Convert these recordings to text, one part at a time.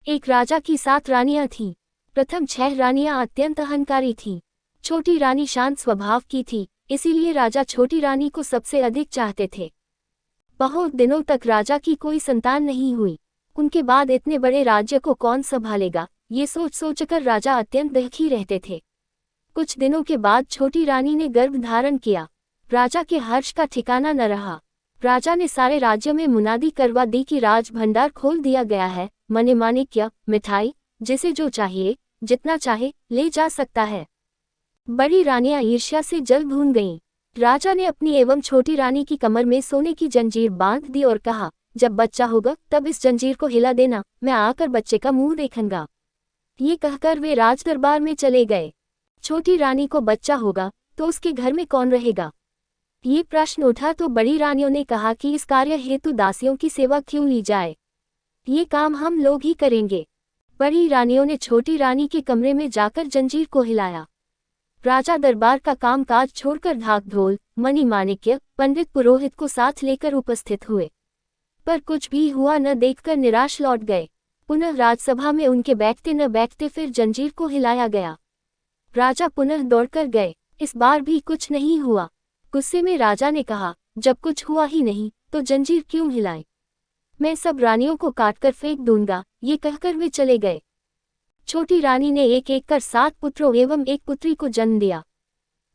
एक राजा की 7 रानियां थीं। प्रथम 6 रानियां अत्यंत अहंकारी थीं। छोटी रानी शांत स्वभाव की थी, इसीलिए राजा छोटी रानी को सबसे अधिक चाहते थे। बहुत दिनों तक राजा की कोई संतान नहीं हुई। उनके बाद इतने बड़े राज्य को कौन संभालेगा, ये सोच सोचकर राजा अत्यंत दुखी रहते थे। कुछ दिनों के बाद छोटी रानी ने गर्भ धारण किया। राजा के हर्ष का ठिकाना न रहा। राजा ने सारे राज्य में मुनादी करवा दी कि राज भंडार खोल दिया गया है, मने माणिक्य, मिठाई, जिसे जो चाहिए, जितना चाहे, ले जा सकता है। बड़ी रानियां ईर्ष्या से जल भून गईं। राजा ने अपनी एवं छोटी रानी की कमर में सोने की जंजीर बांध दी और कहा, जब बच्चा होगा तब इस जंजीर को हिला देना, मैं आकर बच्चे का मुंह देखूंगा। ये कहकर वे राजदरबार में चले गए। छोटी रानी को बच्चा होगा तो उसके घर में कौन रहेगा? ये प्रश्न उठा तो बड़ी रानियों ने कहा कि इस कार्य हेतु दासियों की सेवा क्यों ली जाए, ये काम हम लोग ही करेंगे। बड़ी रानियों ने छोटी रानी के कमरे में जाकर जंजीर को हिलाया। राजा दरबार का कामकाज छोड़कर ढाक ढोल, मणि माणिक्य, पंडित पुरोहित को साथ लेकर उपस्थित हुए, पर कुछ भी हुआ न देखकर निराश लौट गए। पुनः राजसभा में उनके बैठते न बैठते फिर जंजीर को हिलाया गया। राजा पुनः दौड़कर गए, इस बार भी कुछ नहीं हुआ। गुस्से में राजा ने कहा, जब कुछ हुआ ही नहीं तो जंजीर क्यों हिलाएं? मैं सब रानियों को काटकर फेंक दूंगा। ये कहकर वे चले गए। छोटी रानी ने एक एक कर 7 पुत्रों एवं एक पुत्री को जन्म दिया।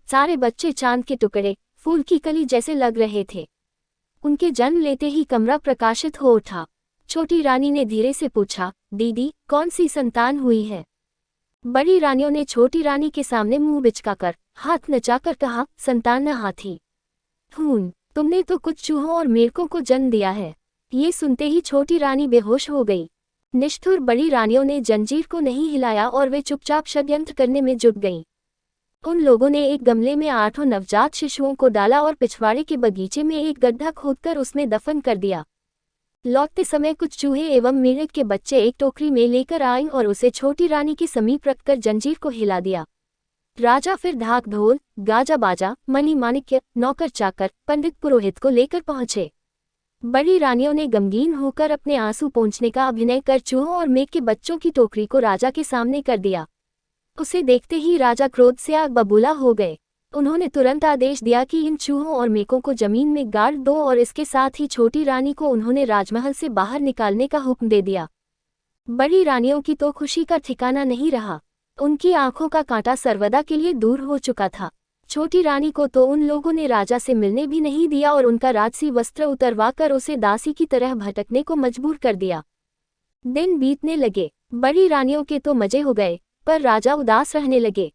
सारे बच्चे चांद के टुकड़े, फूल की कली जैसे लग रहे थे। उनके जन्म लेते ही कमरा प्रकाशित हो उठा। छोटी रानी ने धीरे से पूछा, दीदी, कौन सी संतान हुई है? बड़ी रानियों ने छोटी रानी के सामने मुंह बिचकाकर, हाथ नचाकर कहा, संतान न हाथी खून, तुमने तो कुछ चूहों और मेढकों को जन्म दिया है। ये सुनते ही छोटी रानी बेहोश हो गई। निष्ठुर बड़ी रानियों ने जंजीर को नहीं हिलाया और वे चुपचाप षड्यंत्र करने में जुट गईं। उन लोगों ने एक गमले में 8 नवजात शिशुओं को डाला और पिछवाड़े के बगीचे में एक गड्ढा खोदकर उसमें दफन कर दिया। लौटते समय कुछ चूहे एवं मेढक के बच्चे एक टोकरी में लेकर आए और उसे छोटी रानी के समीप रखकर जंजीर को हिला दिया। राजा फिर ढाक ढोल, गाजा बाजा, मणि माणिक्य, नौकर चाकर, पंडित पुरोहित को लेकर पहुंचे। बड़ी रानियों ने गमगीन होकर अपने आंसू पोंछने का अभिनय कर चूहों और मेघ के बच्चों की टोकरी को राजा के सामने कर दिया। उसे देखते ही राजा क्रोध से आग बबूला हो गए। उन्होंने तुरंत आदेश दिया कि इन चूहों और मेघों को जमीन में गाड़ दो और इसके साथ ही छोटी रानी को उन्होंने राजमहल से बाहर निकालने का हुक्म दे दिया। बड़ी रानियों की तो खुशी का ठिकाना नहीं रहा। उनकी आंखों का कांटा सर्वदा के लिए दूर हो चुका था। छोटी रानी को तो उन लोगों ने राजा से मिलने भी नहीं दिया और उनका राजसी वस्त्र उतरवाकर उसे दासी की तरह भटकने को मजबूर कर दिया। दिन बीतने लगे। बड़ी रानियों के तो मजे हो गए, पर राजा उदास रहने लगे।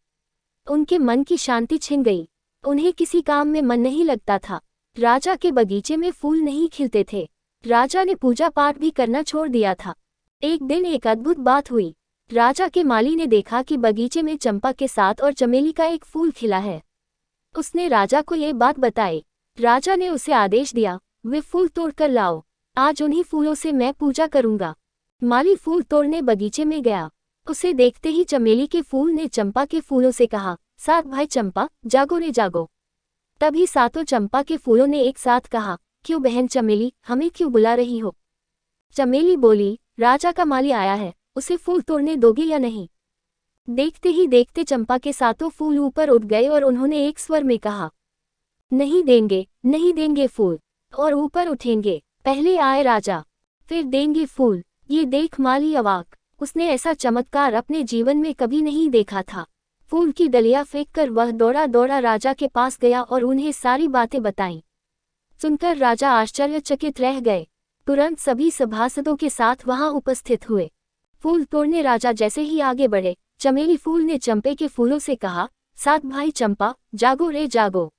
उनके मन की शांति छिन गई। उन्हें किसी काम में मन नहीं लगता था। राजा के बगीचे में फूल नहीं खिलते थे। राजा ने पूजा पाठ भी करना छोड़ दिया था। एक दिन एक अद्भुत बात हुई। राजा के माली ने देखा कि बगीचे में चंपा के साथ और चमेली का एक फूल खिला है। उसने राजा को ये बात बताई। राजा ने उसे आदेश दिया, वे फूल तोड़कर लाओ, आज उन्हीं फूलों से मैं पूजा करूंगा। माली फूल तोड़ने बगीचे में गया। उसे देखते ही चमेली के फूल ने चंपा के फूलों से कहा, 7 भाई चंपा, जागो रे जागो। तभी 7 चंपा के फूलों ने एक साथ कहा, क्यों बहन चमेली, हमें क्यों बुला रही हो? चमेली बोली, राजा का माली आया है, उसे फूल तोड़ने दोगे या नहीं? देखते ही देखते चंपा के 7 फूल ऊपर उठ गए और उन्होंने एक स्वर में कहा, नहीं देंगे, नहीं देंगे फूल, और ऊपर उठेंगे। पहले आए राजा, फिर देंगे फूल। ये देख माली अवाक। उसने ऐसा चमत्कार अपने जीवन में कभी नहीं देखा था। फूल की डलिया फेंककर वह दौड़ा दौड़ा राजा के पास गया और उन्हें सारी बातें बताईं। सुनकर राजा आश्चर्यचकित रह गए। तुरंत सभी सभासदों के साथ वहां उपस्थित हुए। फूल तोड़ने राजा जैसे ही आगे बढ़े, चमेली फूल ने चंपे के फूलों से कहा, 7 भाई चंपा, जागो रे जागो।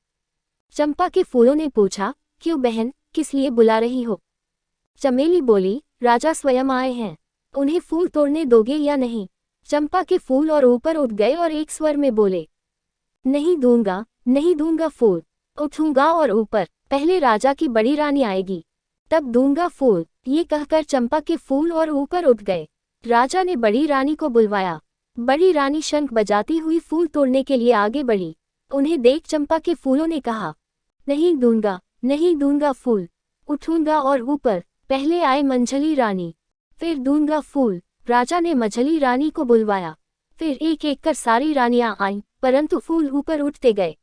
चंपा के फूलों ने पूछा, क्यों बहन, किस लिए बुला रही हो? चमेली बोली, राजा स्वयं आए हैं, उन्हें फूल तोड़ने दोगे या नहीं? चंपा के फूल और ऊपर उठ गए और एक स्वर में बोले, नहीं दूंगा, नहीं दूंगा फूल, उठूंगा और ऊपर, पहले राजा की बड़ी रानी आएगी, तब दूंगा फूल। ये कहकर चंपा के फूल और ऊपर उठ गए। राजा ने बड़ी रानी को बुलवाया। बड़ी रानी शंख बजाती हुई फूल तोड़ने के लिए आगे बढ़ी। उन्हें देख चंपा के फूलों ने कहा, नहीं दूंगा, नहीं दूंगा फूल, उठूंगा और ऊपर, पहले आए मंझली रानी, फिर दूंगा फूल। राजा ने मछली रानी को बुलवाया। फिर एक एक कर सारी रानियां आईं, परंतु फूल ऊपर उठते गए।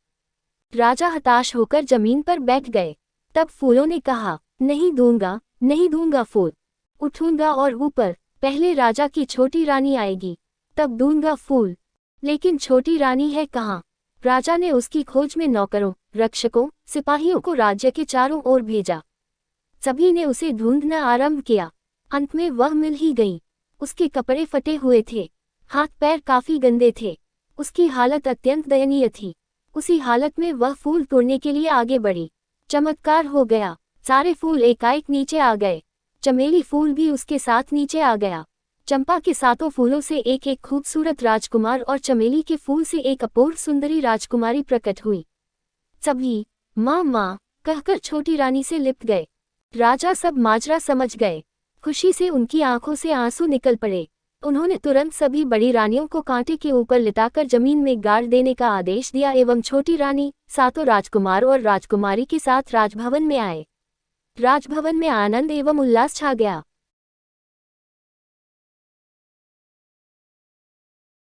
राजा हताश होकर जमीन पर बैठ गए। तब फूलों ने कहा, नहीं दूंगा, नहीं दूंगा फूल। उठूंगा और ऊपर, पहले राजा की छोटी रानी आएगी, तब दूंगा फूल। लेकिन छोटी रानी है कहाँ? राजा ने उसकी खोज में नौकरों, रक्षकों, सिपाहियों को राज्य के चारों ओर भेजा। सभी ने उसे ढूंढना आरंभ किया। अंत में वह मिल ही गई। उसके कपड़े फटे हुए थे, हाथ पैर काफी गंदे थे, उसकी हालत अत्यंत दयनीय थी। उसी हालत में वह फूल तोड़ने के लिए आगे बढ़ी। चमत्कार हो गया, सारे फूल एकाएक नीचे आ गए। चमेली फूल भी उसके साथ नीचे आ गया। चंपा के सातों फूलों से एक एक खूबसूरत राजकुमार और चमेली के फूल से एक अपूर्व सुंदरी राजकुमारी प्रकट हुई। सभी माँ माँ कहकर छोटी रानी से लिपट गए। राजा सब माजरा समझ गए। खुशी से उनकी आंखों से आंसू निकल पड़े। उन्होंने तुरंत सभी बड़ी रानियों को कांटे के ऊपर लिटाकर जमीन में गाड़ देने का आदेश दिया एवं छोटी रानी, सातों राजकुमार और राजकुमारी के साथ राजभवन में आए। राजभवन में आनंद एवं उल्लास छा गया।